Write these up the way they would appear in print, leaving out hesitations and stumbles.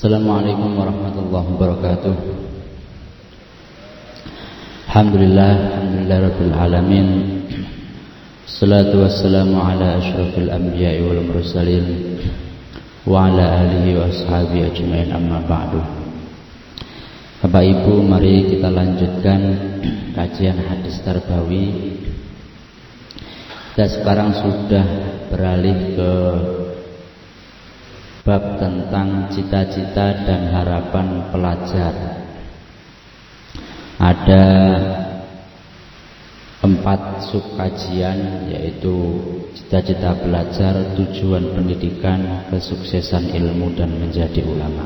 Assalamualaikum warahmatullahi wabarakatuh. Alhamdulillah rabbil alamin. Assalatu wassalamu ala asyrafil anbiya'i wal mursalin wa ala alihi wa ashabihi ajmain, amma ba'du. Bapak Ibu, mari kita lanjutkan kajian hadis tarbawi. Kita sekarang sudah beralih ke bab tentang cita-cita dan harapan pelajar. Ada 4 subkajian, yaitu cita-cita belajar, tujuan pendidikan, kesuksesan ilmu, dan menjadi ulama.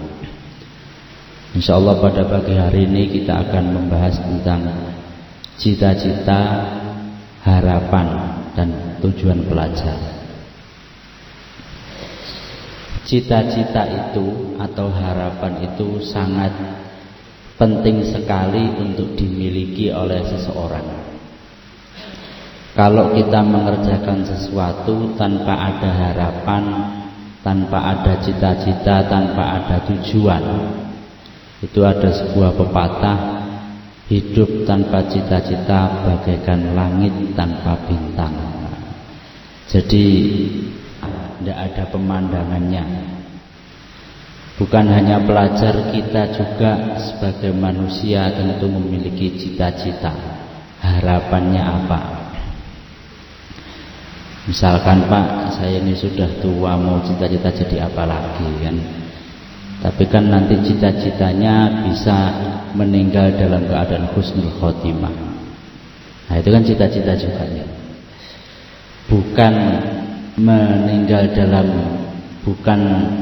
Insyaallah pada pagi hari ini kita akan membahas tentang cita-cita, harapan, dan tujuan pelajar. Cita-cita itu atau harapan itu sangat penting sekali untuk dimiliki oleh seseorang. Kalau kita mengerjakan sesuatu tanpa ada harapan, tanpa ada cita-cita, tanpa ada tujuan, itu ada sebuah pepatah, hidup tanpa cita-cita bagaikan langit tanpa bintang. Jadi tidak ada pemandangannya. Bukan hanya pelajar, kita juga sebagai manusia tentu memiliki cita-cita. Harapannya apa? Misalkan, Pak, saya ini sudah tua, mau cita-cita jadi apa lagi kan? Tapi kan nanti cita-citanya bisa meninggal dalam keadaan husnul khotimah. Nah, itu kan cita-cita juga ya. Bukan meninggal bukan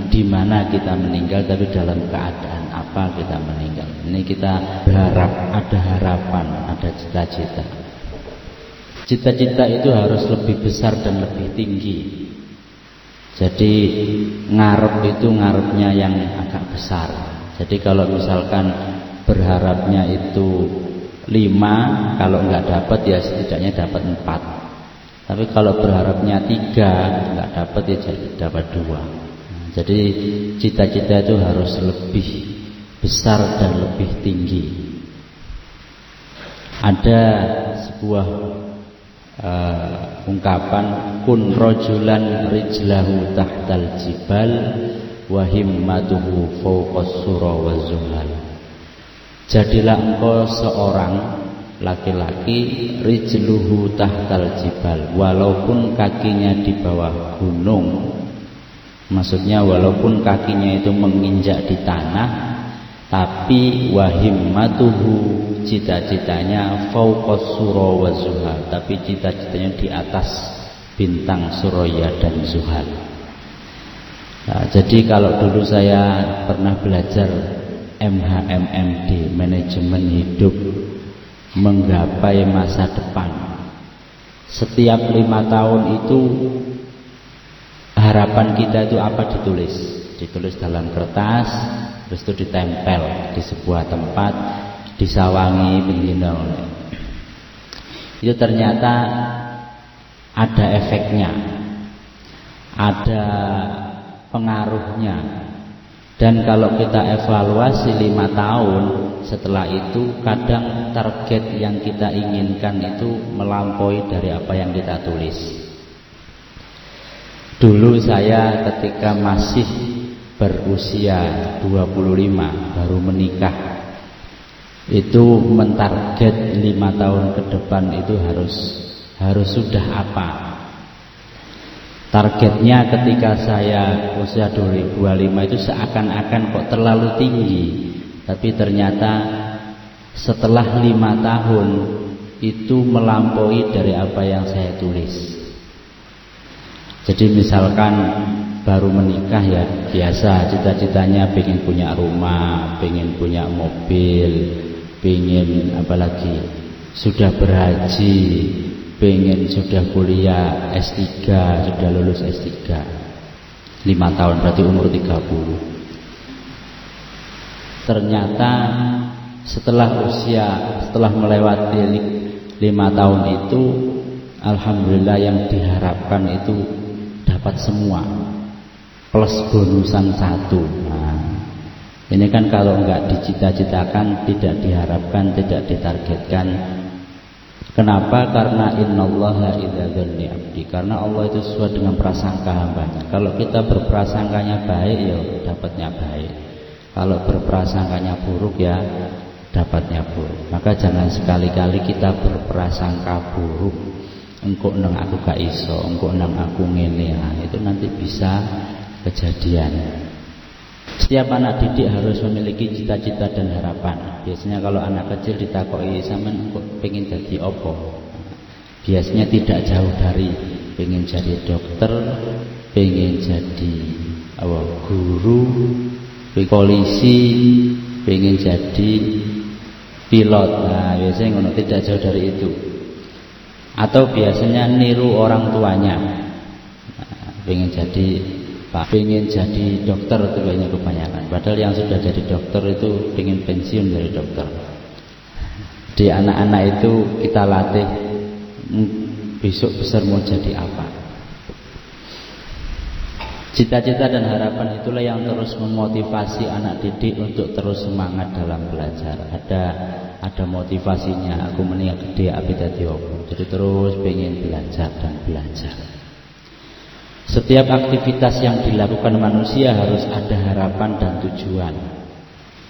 di mana kita meninggal, tapi dalam keadaan apa kita meninggal. Ini kita berharap, ada harapan, ada cita-cita. Cita-cita itu harus lebih besar dan lebih tinggi. Jadi ngarep itu ngarepnya yang agak besar. Jadi kalau misalkan berharapnya itu 5, kalau nggak dapat ya setidaknya dapat 4. Tapi kalau berharapnya 3 nggak dapat ya dapat 2. Jadi cita-cita itu harus lebih besar dan lebih tinggi. Ada sebuah ungkapan, kun rojulan rijlahu tahtal jibal wa himmatuhu fawqas sura wa zuhal. Jadilah engkau seorang laki-laki rijluhu tahtal jibal, walaupun kakinya di bawah gunung. Maksudnya walaupun kakinya itu menginjak di tanah, tapi wahimmatuhu, cita-citanya fauqas sura wa zuhal, tapi cita-citanya di atas bintang Suraya dan Zuhal. Nah, jadi kalau dulu saya pernah belajar MHMMD, manajemen hidup menggapai masa depan. Setiap 5 tahun itu harapan kita itu apa ditulis dalam kertas, terus itu ditempel di sebuah tempat, disawangi bendino. Itu ternyata ada efeknya, ada pengaruhnya. Dan kalau kita evaluasi 5 tahun setelah itu, kadang target yang kita inginkan itu melampaui dari apa yang kita tulis. Dulu saya ketika masih berusia 25 baru menikah, itu mentarget 5 tahun ke depan itu harus sudah apa. Targetnya ketika saya usia 2025 itu seakan-akan kok terlalu tinggi, tapi ternyata setelah 5 tahun itu melampaui dari apa yang saya tulis. Jadi misalkan baru menikah ya biasa cita-citanya pengen punya rumah, pengen punya mobil, pengen apalagi sudah berhaji, pengen sudah kuliah S3, sudah lulus S3. 5 tahun berarti umur 30. Ternyata setelah melewati 5 tahun itu, alhamdulillah yang diharapkan itu dapat semua plus bonusan 1. Nah, Ini kan kalau enggak dicita-citakan, tidak diharapkan, tidak ditargetkan. Kenapa? Karena innallaha idza dzanni abdi. Karena Allah itu sesuai dengan prasangka hambanya. Kalau kita berprasangkanya baik, ya dapatnya baik. Kalau berprasangkanya buruk, ya dapatnya buruk. Maka jangan sekali-kali kita berprasangka buruk. Engko nang aku gak iso, engko nang aku ngene, nah, itu nanti bisa kejadian. Setiap anak didik harus memiliki cita-cita dan harapan. Biasanya kalau anak kecil ditakoki sampean pengen jadi apa? Biasanya tidak jauh dari pengen jadi dokter, pengen jadi guru, polisi, pengen jadi pilot. Nah, biasanya ngono, tidak jauh dari itu. Atau biasanya niru orang tuanya. Nah, pengen jadi pengen jadi dokter itu banyak kebanyakan. Padahal yang sudah jadi dokter itu pengen pensiun dari dokter. Di anak-anak itu kita latih besok besar mau jadi apa. Cita-cita dan harapan itulah yang terus memotivasi anak didik untuk terus semangat dalam belajar. Ada motivasinya. Aku meninggal gede api dadi opo. Jadi terus pengen belajar dan belajar. Setiap aktivitas yang dilakukan manusia harus ada harapan dan tujuan.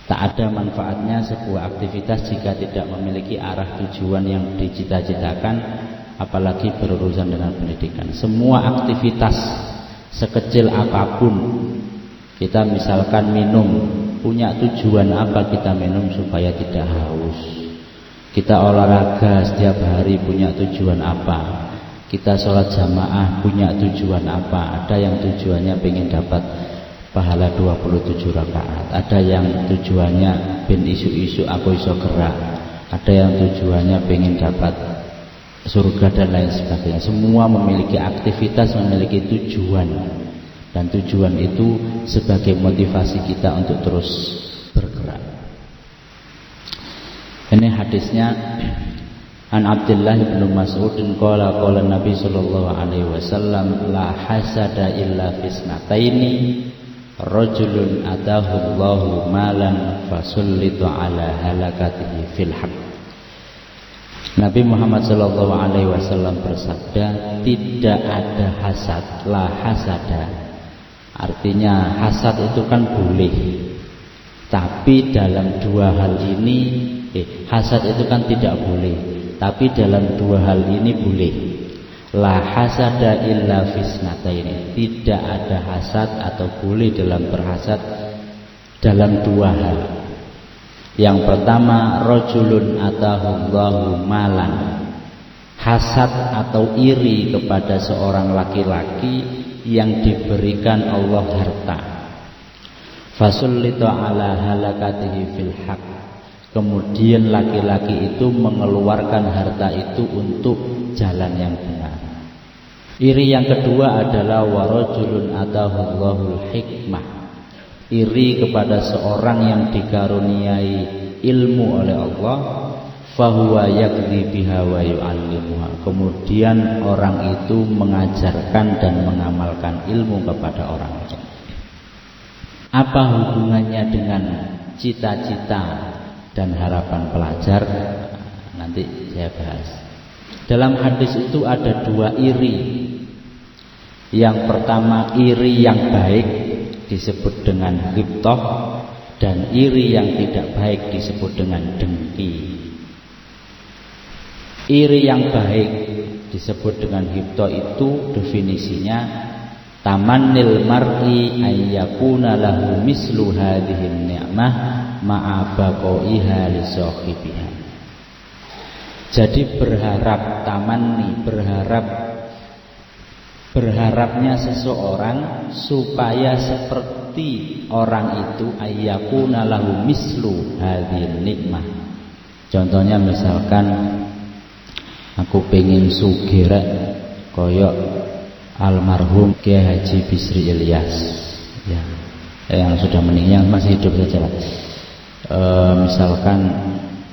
Tak ada manfaatnya sebuah aktivitas jika tidak memiliki arah tujuan yang dicita-citakan, apalagi berurusan dengan pendidikan. Semua aktivitas sekecil apapun, kita misalkan minum, punya tujuan apa kita minum supaya tidak haus. Kita olahraga setiap hari punya tujuan apa? Kita sholat jamaah punya tujuan apa? Ada yang tujuannya pengen dapat pahala 27 rakaat. Ada yang tujuannya ben isu-isu aku iso gerak. Ada yang tujuannya pengen dapat surga dan lain sebagainya. Semua memiliki aktivitas, memiliki tujuan. Dan tujuan itu sebagai motivasi kita untuk terus bergerak. Ini hadisnya An Abdullah bin Mas'ud qala qala Nabi sallallahu alaihi wasallam la hasada illa fisnataini rajulun atahu Allahu malan fasullitu ala halakatihi fil haqq. Nabi Muhammad sallallahu alaihi wasallam bersabda, tidak ada hasad, la hasada. Artinya hasad itu kan boleh. Tapi dalam dua hal ini hasad itu kan tidak boleh. Tapi dalam dua hal ini boleh. La hasada illa fisnataini. Tidak ada hasad atau boleh dalam berhasad dalam dua hal. Yang pertama, rajulun atahullahu malan. Hasad atau iri kepada seorang laki-laki yang diberikan Allah harta. Fasullitu ala halakatihi fil haqq. Kemudian laki-laki itu mengeluarkan harta itu untuk jalan yang benar. Iri yang kedua adalah warajulun atahullahul hikmah. Iri kepada seorang yang dikaruniai ilmu oleh Allah, fahuwa yakdhi biha wa yu'allimuha. Kemudian orang itu mengajarkan dan mengamalkan ilmu kepada orang lain. Apa hubungannya dengan cita-cita dan harapan pelajar? Nanti saya bahas. Dalam hadis itu ada dua iri. Yang pertama, iri yang baik disebut dengan ghibthah, dan iri yang tidak baik disebut dengan dengki. Iri yang baik disebut dengan ghibthah itu definisinya tamannil mar'i ayyakuna lahu mislu hadhihi ni'mah ma'a baqaiha li sahibiha. Jadi berharap, tamanni, berharapnya seseorang supaya seperti orang itu ayyakuna lahu mislu hadhihi ni'mah. Contohnya misalkan aku pengen sugih koyok almarhum Kiai Haji Bisri Ilyas, ya, yang sudah meninggal, masih hidup saja. Misalkan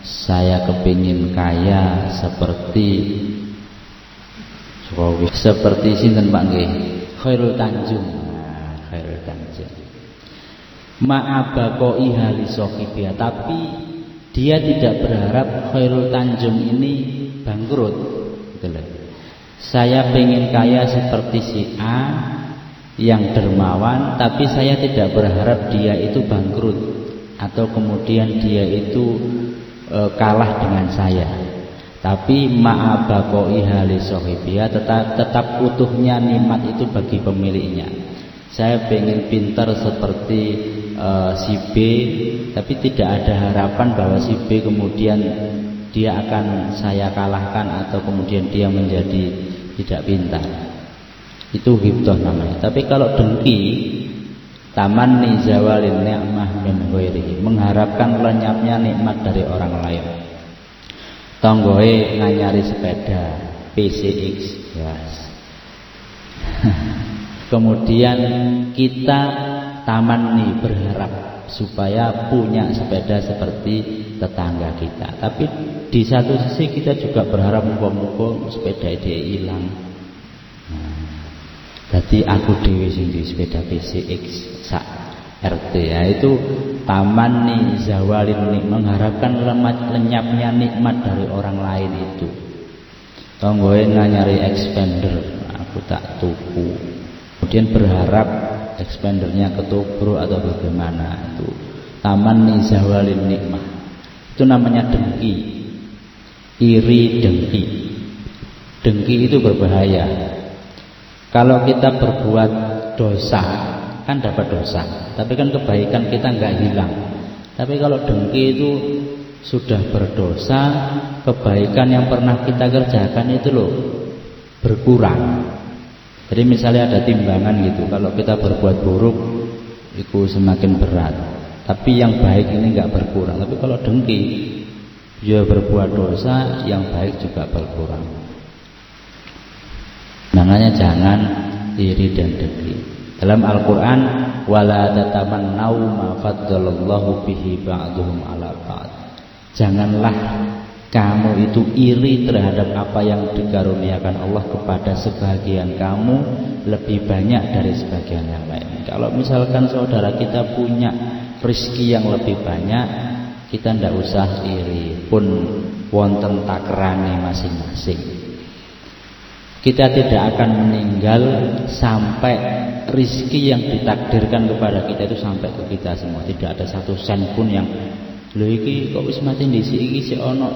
saya kepingin kaya seperti sinten Pak nggih, Khairul Tanjung. Khairul Tanjung. ma'abaqaiha li sahibiha, tapi dia tidak berharap Khairul Tanjung ini bangkrut gitu loh. Saya pengen kaya seperti si A yang dermawan, tapi saya tidak berharap dia itu bangkrut atau kemudian dia itu kalah dengan saya. Tapi ma'abaqaiha li sahibiha, tetap utuhnya nikmat itu bagi pemiliknya. Saya pengen pintar seperti si B, tapi tidak ada harapan bahwa si B kemudian dia akan saya kalahkan atau kemudian dia menjadi tidak pintar. Itu ghibthah namanya. Tapi kalau dengki, tamanni zawalin ni'mah min ghairihi, mengharapkan lenyapnya nikmat dari orang lain. Tonggoe nganyari sepeda PCX, yes. Kemudian kita tamanni, berharap supaya punya sepeda seperti tetangga kita. Tapi di satu sisi kita juga berharap muga-muga sepeda dia hilang. Jadi aku dewe sing di sepeda PCX sak RT ya, itu tamanni zawalin nikmat, mengharapkan lenyapnya nikmat dari orang lain itu. Tonggoe nyari expander, aku tak tuku. Kemudian berharap expandernya ketubruk atau bagaimana, itu tamanni zawalin nikmah. Itu namanya dengki, iri dengki. Dengki itu berbahaya. Kalau kita berbuat dosa kan dapat dosa, tapi kan kebaikan kita nggak hilang. Tapi kalau dengki itu sudah berdosa, kebaikan yang pernah kita kerjakan itu loh berkurang. Jadi misalnya ada timbangan gitu, kalau kita berbuat buruk itu semakin berat, tapi yang baik ini nggak berkurang. Tapi kalau dengki, dia berbuat dosa, yang baik juga berkurang. Makanya jangan iri dan dengki. Dalam Al-Quran, wala tatamannau ma faddalallahu bihi ba'duhum ala ba'd. Janganlah kamu itu iri terhadap apa yang dikaruniakan Allah kepada sebagian kamu lebih banyak dari sebagian yang lain. Kalau misalkan saudara kita punya rezeki yang lebih banyak, kita tidak usah iri, pun wonten takrane masing-masing. Kita tidak akan meninggal sampai rizki yang ditakdirkan kepada kita itu sampai ke kita semua. Tidak ada satu sen pun yang lho iki kok wis mati ndisi iki sik ono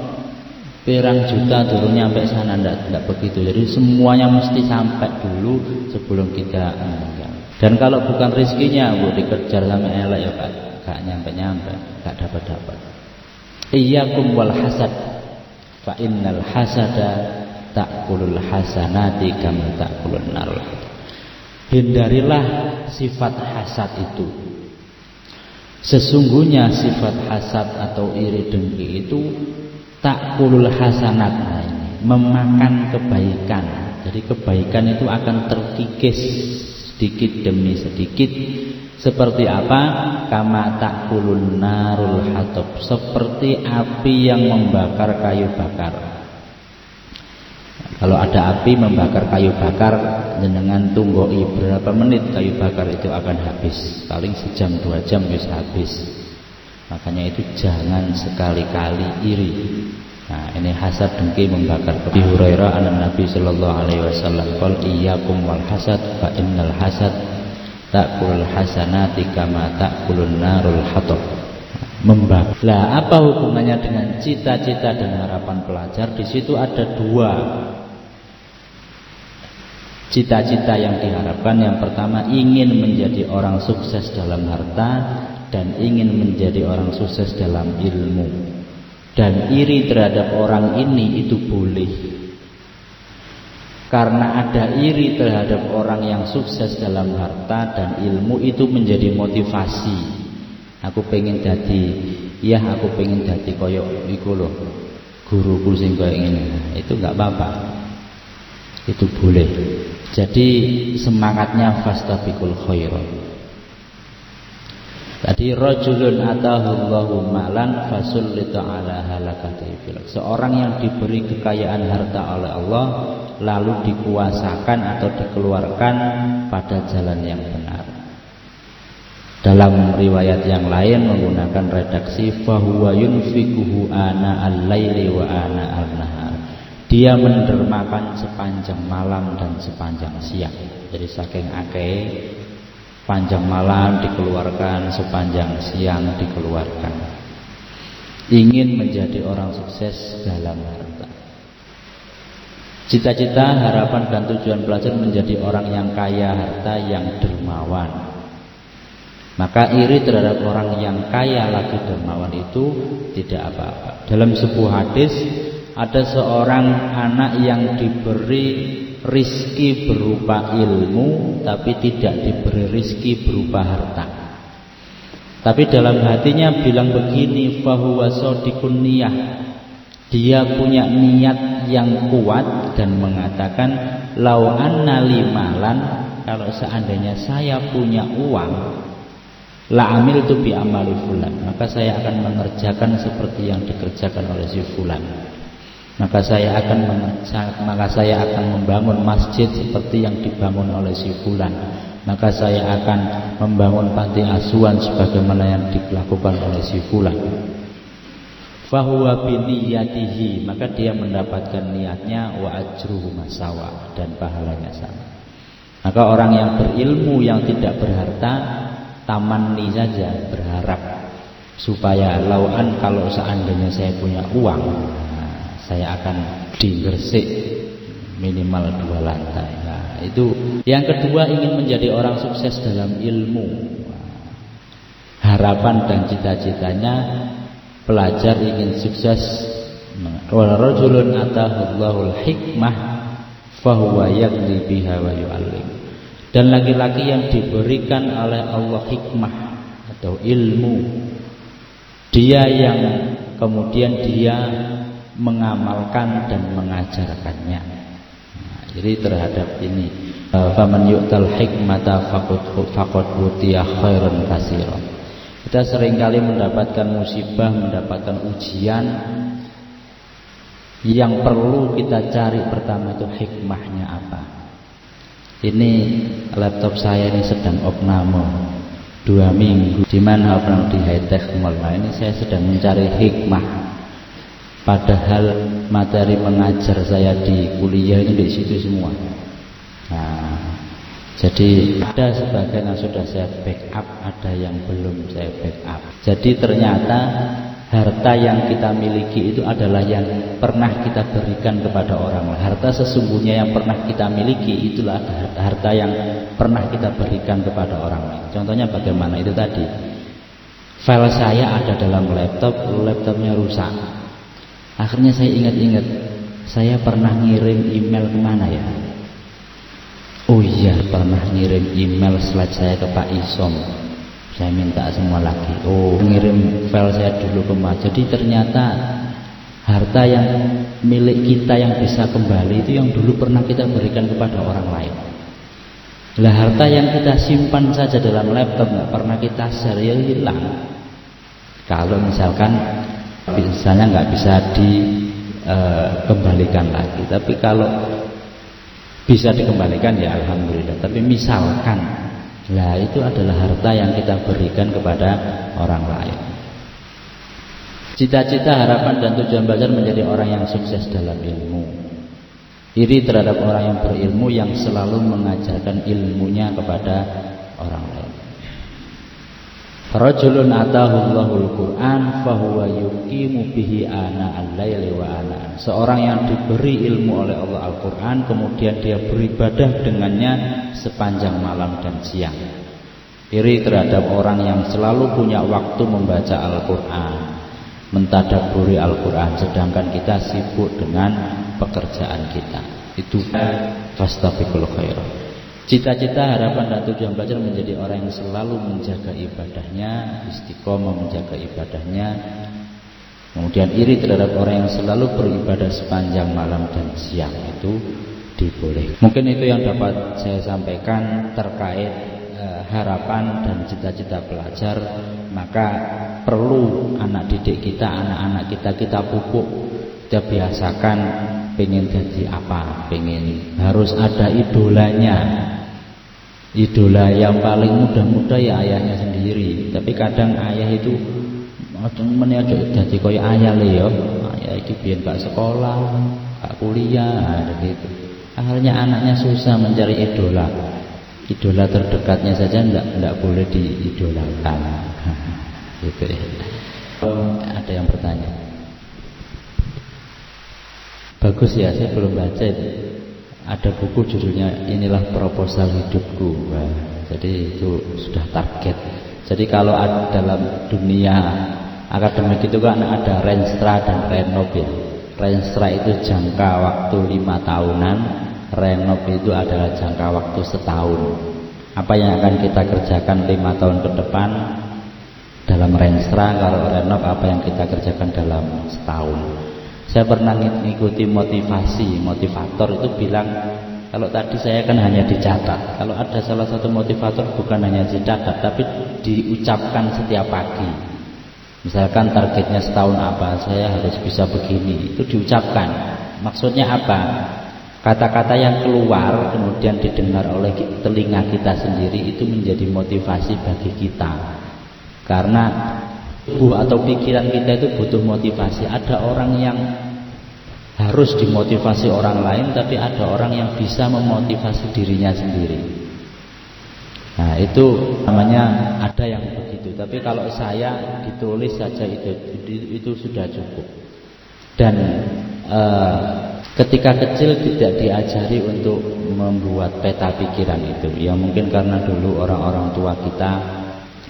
pirang juta durung nyampe sana, enggak begitu. Jadi semuanya mesti sampai dulu sebelum kita meninggal. Dan kalau bukan rizkinya bu dikejar sama elek ya Pak, gak nyampe-nyampe, gak dapat-dapat. Iyyakum wal hasad fa innal hasada ta'kulul hasanati kama ta'kulun nar. Hindarilah sifat hasad itu. Sesungguhnya sifat hasad atau iri dengki itu ta'kulul hasanat, memakan kebaikan. Jadi kebaikan itu akan terkikis sedikit demi sedikit. Seperti apa? Kama ta'kulun narul hatab, seperti api yang membakar kayu bakar. Kalau ada api membakar kayu bakar, jenengan tunggoi berapa menit kayu bakar itu akan habis. Paling sejam 2 jam bisa habis. Makanya itu jangan sekali-kali iri. Nah, ini hasad dengki membakar. Abi Hurairah an Nabi sallallahu alaihi wasallam qol iyyakum wal hasad fa innal hasad ta'kulul hasanati kama ta'kulun narul hatab. Membakar. Lah, apa hubungannya dengan cita-cita dan harapan pelajar? Di situ ada 2 cita-cita yang diharapkan. Yang pertama, ingin menjadi orang sukses dalam harta dan ingin menjadi orang sukses dalam ilmu. Dan iri terhadap orang ini itu boleh. Karena ada iri terhadap orang yang sukses dalam harta dan ilmu itu menjadi motivasi. Aku pengen jadi, ya aku pengen jadi koyok iku loh, guruku sing koyo ngene. Itu enggak apa-apa. Itu boleh. Jadi semangatnya fastabiqul khairat. Tadi rajulun atahullahu malan fasullita ala halakati fil. Seorang yang diberi kekayaan harta oleh Allah lalu dikuasakan atau dikeluarkan pada jalan yang benar. Dalam riwayat yang lain menggunakan redaksi fahuwa yunfikuhu ana al-laili wa ana al-nahar. Dia mendermakan sepanjang malam dan sepanjang siang. Jadi saking akeh, panjang malam dikeluarkan, sepanjang siang dikeluarkan. Ingin menjadi orang sukses dalam harta. Cita-cita, harapan dan tujuan belajar menjadi orang yang kaya harta, yang dermawan. Maka iri terhadap orang yang kaya lagi dermawan itu tidak apa-apa. Dalam sebuah hadis ada seorang anak yang diberi rizki berupa ilmu tapi tidak diberi rizki berupa harta. Tapi dalam hatinya bilang begini, fahuwa shadiqun niyah. Dia punya niat yang kuat dan mengatakan, lau anna li malan, kalau seandainya saya punya uang, la amiltu bi amali fulan, maka saya akan mengerjakan seperti yang dikerjakan oleh si fulan. Maka saya akan membangun masjid seperti yang dibangun oleh si fulan. Maka saya akan membangun panti asuhan sebagaimana yang dilakukan oleh si fulan. Fahuwa biniyatihi, maka dia mendapatkan niatnya, wa ajruhu masawa, dan pahalanya sama. Maka orang yang berilmu yang tidak berharta tamanni saja, berharap supaya lauan kalau seandainya saya punya uang, saya akan di Gresik minimal 2 lantai. Nah, itu. Yang kedua, ingin menjadi orang sukses dalam ilmu. Harapan dan cita-citanya pelajar ingin sukses. Wa rajulun atahullahul hikmah fahuwa yaqdi biha wa yu'allim. Dan laki-laki yang diberikan oleh Allah hikmah atau ilmu, dia yang kemudian dia mengamalkan dan mengajarkannya. Nah, jadi terhadap ini, faman yu'tal hikmata faqad utiya khairan katsiran. Kita seringkali mendapatkan musibah, mendapatkan ujian. Yang perlu kita cari pertama itu hikmahnya apa. Ini laptop saya ini sedang opname 2 minggu. Di mana opname? Di High Tech Mall. Nah, ini saya sedang mencari hikmah. Padahal materi mengajar saya di kuliah ini di situ semua. Nah, jadi ada sebagian yang sudah saya backup, ada yang belum saya backup. Jadi ternyata harta yang kita miliki itu adalah yang pernah kita berikan kepada orang lain. Harta sesungguhnya yang pernah kita miliki itulah harta yang pernah kita berikan kepada orang lain. Contohnya bagaimana itu tadi. File saya ada dalam laptopnya rusak. Akhirnya saya ingat-ingat, saya pernah ngirim email kemana ya? Oh iya, pernah ngirim email slide saya ke Pak Isom. Saya minta semua lagi. Oh, ngirim file saya dulu ke Mas. Jadi ternyata harta yang milik kita yang bisa kembali itu yang dulu pernah kita berikan kepada orang lain. Lah harta yang kita simpan saja dalam laptop nggak pernah kita share, ya hilang. Kalau misalkan nggak bisa dikembalikan lagi. Tapi kalau bisa dikembalikan ya alhamdulillah. Tapi misalkan, lah itu adalah harta yang kita berikan kepada orang lain. Cita-cita, harapan dan tujuan belajar menjadi orang yang sukses dalam ilmu. Iri terhadap orang yang berilmu yang selalu mengajarkan ilmunya kepada orang lain. Rajulun atahullahul Qur'an fahuwa yuqimu bihi ana al-laili wa ana. Seorang yang diberi ilmu oleh Allah Al-Qur'an, kemudian dia beribadah dengannya sepanjang malam dan siang. Iri terhadap orang yang selalu punya waktu membaca Al-Qur'an, mentadabburi Al-Qur'an, sedangkan kita sibuk dengan pekerjaan kita. Itu fastabiqul khairat. Cita-cita, harapan dan tujuan belajar menjadi orang yang selalu menjaga ibadahnya, istiqomah menjaga ibadahnya. Kemudian iri terhadap orang yang selalu beribadah sepanjang malam dan siang, itu dibolehkan. Mungkin itu yang dapat saya sampaikan terkait harapan dan cita-cita pelajar. Maka perlu anak didik kita, anak-anak kita pupuk, kita biasakan pengen jadi apa, pengen harus ada idolanya. Idola yang paling muda-muda ya ayahnya sendiri. Tapi kadang ayah itu menyadari jadi kaya ayah le ya. Ayah iki biyen gak sekolah, gak kuliah, gitu. Akhirnya anaknya susah mencari idola. Idola terdekatnya saja enggak boleh diidolakan. Gitu ya. Ada yang bertanya. Bagus ya, saya belum baca itu. Ada buku judulnya Inilah Proposal Hidupku. Nah, jadi itu sudah target. Jadi kalau ada dalam dunia akademik itu kan ada Renstra dan Renov ya. Renstra itu jangka waktu 5 tahunan, Renov itu adalah jangka waktu setahun. Apa yang akan kita kerjakan 5 tahun ke depan dalam Renstra, kalau Renov apa yang kita kerjakan dalam setahun. Saya pernah mengikuti motivator itu bilang, kalau tadi saya kan hanya dicatat, kalau ada salah satu motivator bukan hanya dicatat tapi diucapkan setiap pagi. Misalkan targetnya setahun apa, saya harus bisa begini, itu diucapkan. Maksudnya apa? Kata-kata yang keluar kemudian didengar oleh telinga kita sendiri itu menjadi motivasi bagi kita. Karena tubuh atau pikiran kita itu butuh motivasi. Ada orang yang harus dimotivasi orang lain, tapi ada orang yang bisa memotivasi dirinya sendiri. Nah itu namanya ada yang begitu. Tapi kalau saya ditulis saja itu sudah cukup. Dan ketika kecil tidak diajari untuk membuat peta pikiran itu. Ya mungkin karena dulu orang-orang tua kita,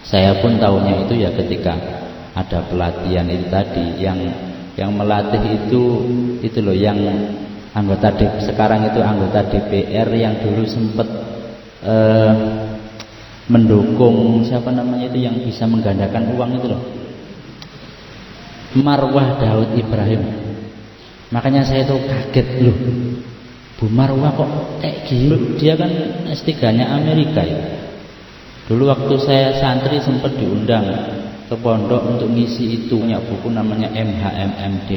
saya pun tahunya itu ya ketika ada pelatihan itu tadi, yang melatih itu loh, yang anggota sekarang itu anggota DPR yang dulu sempat mendukung siapa namanya itu yang bisa menggandakan uang itu loh, Marwah Daud Ibrahim. Makanya saya tuh kaget loh, Bu Marwah kok kayak gitu. Dia kan S3-nya Amerika ya. Dulu waktu saya santri sempat diundang ke pondok untuk ngisi itu, punya buku namanya MHMMD,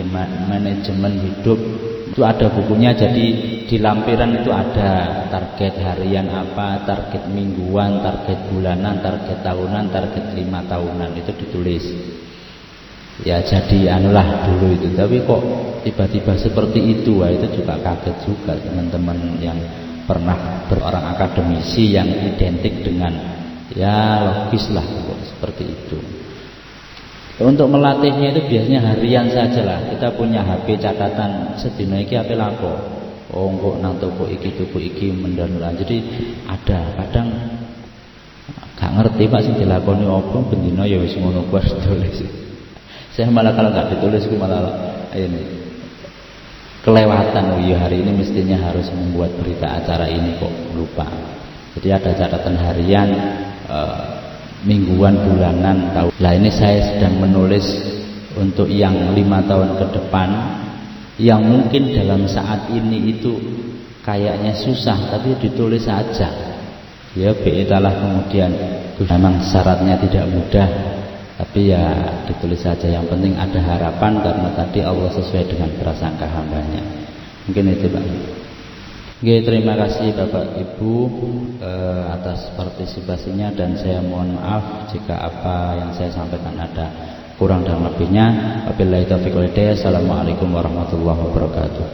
Manajemen Hidup. Itu ada bukunya, jadi di lampiran itu ada target harian apa, target mingguan, target bulanan, target tahunan, target 5 tahunan, itu ditulis. Ya jadi anulah dulu itu. Tapi kok tiba-tiba seperti itu, wah itu juga kaget juga teman-teman yang pernah berorang akademisi yang identik dengan ya logis lah seperti itu. Untuk melatihnya itu biasanya harian saja lah. Kita punya HP catatan sedina iki ape lapo. Oh kok nang toko iki mendanulan. Jadi ada kadang gak ngerti Pak sing dilakoni opo bendina ya wis ngono kuwi ditulis. Saya malah kalau nggak ditulis aku malah ini kelewatan. Oh iya hari ini mestinya harus membuat berita acara ini kok lupa. Jadi ada catatan harian, mingguan, bulanan, tahun. Lah ini saya sedang menulis untuk yang 5 tahun ke depan, yang mungkin dalam saat ini itu kayaknya susah, tapi ditulis saja. Ya biitalah kemudian memang syaratnya tidak mudah, tapi ya ditulis saja. Yang penting ada harapan karena tadi Allah sesuai dengan prasangka hambanya. Mungkin itu Pak. Oke, terima kasih Bapak Ibu atas partisipasinya, dan saya mohon maaf jika apa yang saya sampaikan ada kurang dan lebihnya. Wabillahi taufiq wal hidayah. Assalamualaikum warahmatullahi wabarakatuh.